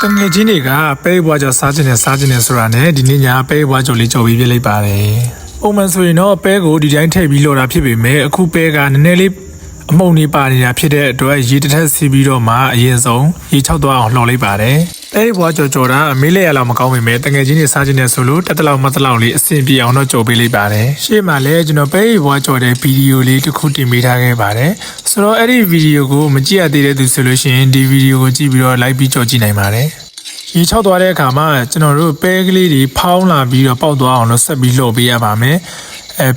တငယ်ချင်းတွေကပဲဘွားကြောင့်စားခြင်းနဲ့ဆိုတာနဲ့ဒီနေ့ညပဲဘွားကြောင့်လေးကြော်ပြီးပြလိုက်ပါတယ်။ပုံမှန်ဆိုရင်တော့ပဲကိုဒီတိုင်းထည့်ပြီးလော်တာဖြစ်ပေမဲ့အခုပဲကနည်းနည်းလေးအမုံနေပါနေတာဖြစ်တဲ့အတွက်ရေတစ်ထက်စီးပြီးတော့မှအရင်ဆုံးရေချောက်သွားအောင်လှော်လိုက်ပါတယ်။ပဲဘွားကြော်တာအမေးလေးရလောက်မကောင်းပေမဲ့တငယ်ချင်းတွေစားခြင်းနဲ့ဆိုလို့တက်တလောက်မတလောက်လေးအဆင်ပြေအောင်တော့ကြော်ပေးလိုက်ပါတယ်။ရှေ့မှာလည်းကျွန်တော်ပဲဘွားကြော်တဲ့ဗီဒီယိုလေးတစ်ခုတင်ပေးထားခဲ့ပါတယ်။ဆိုတော့အဲ့ဒီဗီဒီယိုကိုမကြည့်ရသေးတဲ့သူဆိုလို့ရှိရင်ဒီဗီဒီယိုကိုကြည့်ပြီးတော့ like ပြီးကြော်ကြည့်နိုင်ပါတယ်။ရေချောက်သွားတဲ့အခါမှာကျွန်တော်တို့ပဲကလေးတွေဖောင်းလာပြီးတော့ပေါက်သွားအောင်လို့ဆက်ပြီးလှော်ပေးရပါမယ်။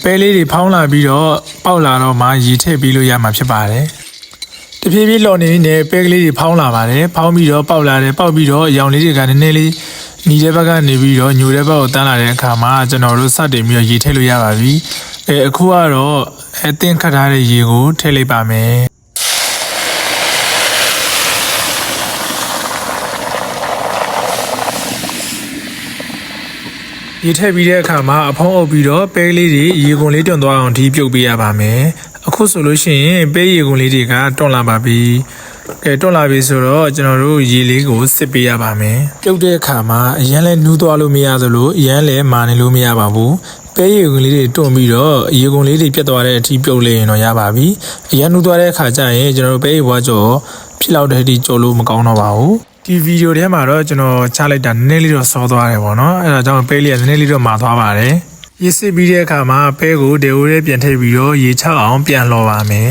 ပဲလေးတွေဖောင်းလာပြီးတော့ပေါက်လာတော့မှရေထည့်ပြီးလို့ရမှာဖြစ်ပါတယ်။တဖြည်းဖြည်းလှော်နေတဲ့ပဲကလေးတွေဖောင်းလာပါတယ်။ဖောင်းပြီးတော့ပေါက်လာတယ်ပေါက်ပြီးတော့အရောင်လေးတွေကနည်းနည်းလေးညီတဲ့ဘက်ကနေပြီးတော့ညိုတဲ့ဘက်ကိုတန်းလာတဲ့အခါမှာကျွန်တော်တို့စတင်ပြီးတော့ရေထည့်လို့ရပါပြီ။အခုကတော့အသင်းခတ်ထားတဲ့ရေကိုထည့်လိုက်ပါမယ်။ရေထည့်ပြီးတဲ့အခါမှာအဖုံးအုပ်ပြီးတော့ပဲလေးတွေရေကုန်လေးတွန်းသွားအောင်ဒီပြုတ်ပေးရပါမယ်အခုဆိုလို့ရှိရင်ပဲရေကုန်လေးတွေကတွန်းလာပါပြီတွန်းလာပြီဆိုတော့ကျွန်တော်တို့ရေလေးကိုစစ်ပေးရပါမယ်ပြုတ်တဲ့အခါမှာအရန်လဲနူးသွားလို့မရသလိုအရန်လဲမာနေလို့မရပါဘူးပဲရေကုန်လေးတွေတွန်းပြီးတော့ရေကုန်လေးတွေပြတ်သွားတဲ့အထိပြုတ်လိုက်ရင်တော့ရပါပြီအရန်နူးသွားတဲ့အခါကျရင်ကျွန်တော်တို့ပဲရေဘွားကြော်ဖြစ်လောက်တဲ့အထိကြော်လို့မကောင်းတော့ပါဘူးဒီဗီဒီယိုထဲမှာတော့ကျွန်တော်ချလိုက်တာနည်းနည်းလေးတော့စောသွားတယ်ပေါ့နော်အဲဒါကြောင့်ပဲလေးကနည်းနည်းလေးတော့မာသွားပါတယ်ရေစစ်ပြီးတဲ့အခါမှာပဲကိုဒေဝရဲပြန်ထည့်ပြီးတော့ရေချောက်အောင်ပြန်လှော်ပါမယ်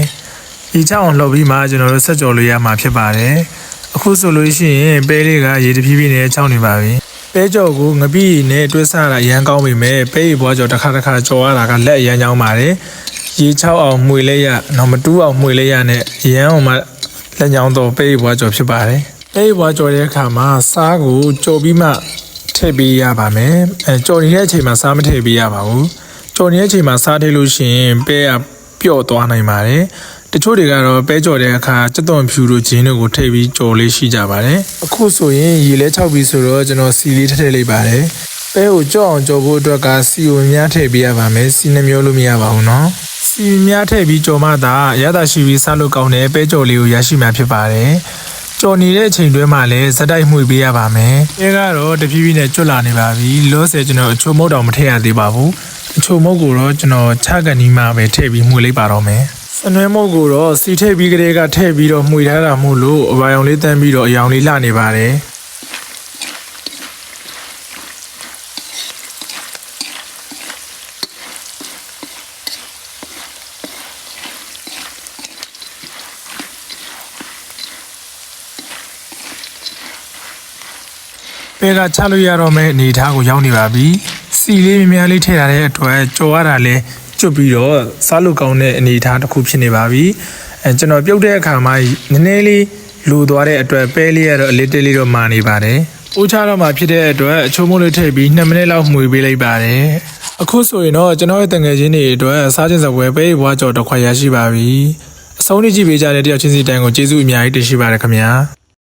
ရေချောက်အောင်လှော်ပြီးမှကျွန်တော်တို့ဆက်ကြော်လို့ရမှာဖြစ်ပါတယ်အခုဆိုလို့ရှိရင်ပဲလေးကရေတဖြည်းဖြည်းနဲ့ချောက်နေပါပြီပဲကြော်ကိုငပိနဲ့တွဲဆတာရမ်းကောင်းပေမဲ့ပဲရေဘွားကြော်တစ်ခါကြော်ရတာကလက်ရမ်းကြောင်းပါတယ်ရေချောက်အောင်မှွေလဲရတော့မတူးအောင်မှွေလဲရနဲ့ရမ်းအောင်မှလက်ညောင်းတော့ပဲရေဘွားကြော်ဖြစ်ပါတယ်ပဲဘွားကြော်တဲ့အခါမှာစားကိုကြော်ပြီးမှထည့်ပေးရပါမယ်ကြော်နေတဲ့အချိန်မှာစားမထည့်ပေးရပါဘူးကြော်နေတဲ့အချိန်မှာစားထည့်လို့ရှိရင်ပဲကပျော့သွားနိုင်ပါတယ်တချို့တွေကတော့ပဲကြော်တဲ့အခါစက်သွန်ဖြူတို့ဂျင်းတို့ကိုထည့်ပြီးကြော်လေးရှိကြပါတယ်အခုဆိုရင်ရေလဲချောက်ပြီးဆိုတော့ကျွန်တော်စီလေးထည့်လိုက်ပါတယ်ပဲကိုကြော့အောင်ကြော်ဖို့အတွက်ကစီကိုများထည့်ပေးရပါမယ်စီနှမျိုးလို့မရပါဘူးနော်စီများထည့်ပြီးကြော်မှသာရတာရှိပြီးစားလို့ကောင်းတဲ့ပဲကြော်လေးကိုရရှိမှာဖြစ်ပါတယ်ကြော်နေတဲ့အချိန်တွင်းမှာလည်းဇက်တိုက်မှုပေးရပါမယ်။အဲကတော့တဖြည်းဖြည်းနဲ့ကျွတ်လာနေပါပြီ။လောဆယ်ကျွန်တော်အချိုမုတ်တောင်မထည့်ရသေးပါဘူး။အချိုမုတ်ကိုတော့ကျွန်တော်ချကန်နီးမှပဲထည့်ပြီးမှုလိုက်ပါတော့မယ်။စနွဲမုတ်ကိုတော့စီထည့်ပြီးကလေးကထည့်ပြီးတော့မှုထားတာမို့လို့အပိုင်းအောင်လေးတန်းပြီးတော့အယောင်လေးလှနေပါတယ်။ပဲကချလို့ရတော့မဲ့အနေထားကိုရောက်နေပါပြီစီလေးများများလေးထည့်ထားတဲ့အတွက်ကြော်ရတာလဲကျွတ်ပြီးတော့စားလို့ကောင်းတဲ့အနေထားတစ်ခုဖြစ်နေပါပြီကျွန်တော်ပြုတ်တဲ့အခါမှာနည်းနည်းလေးလိုသွားတဲ့အတွက်ပဲလေးကတော့အလေးလေးတော့မာနေပါတယ်အိုးချတော့မှဖြစ်တဲ့အတွက်အချိုးမိုးလေးထည့်ပြီး2မိနစ်လောက်မှွေပေးလိုက်ပါတယ်အခုဆိုရင်တော့ကျွန်တော်ရဲ့တငယ်ချင်းတွေအတွက်စားခြင်းစပွဲပဲဘွားကြော်တစ်ခွက်ရရှိပါပြီအဆုံးထိကြည့်ပေးကြတဲ့တယောက်ချင်းစီတိုင်းကိုကျေးဇူးအများကြီးတင်ရှိပါတယ်ခင်ဗျာ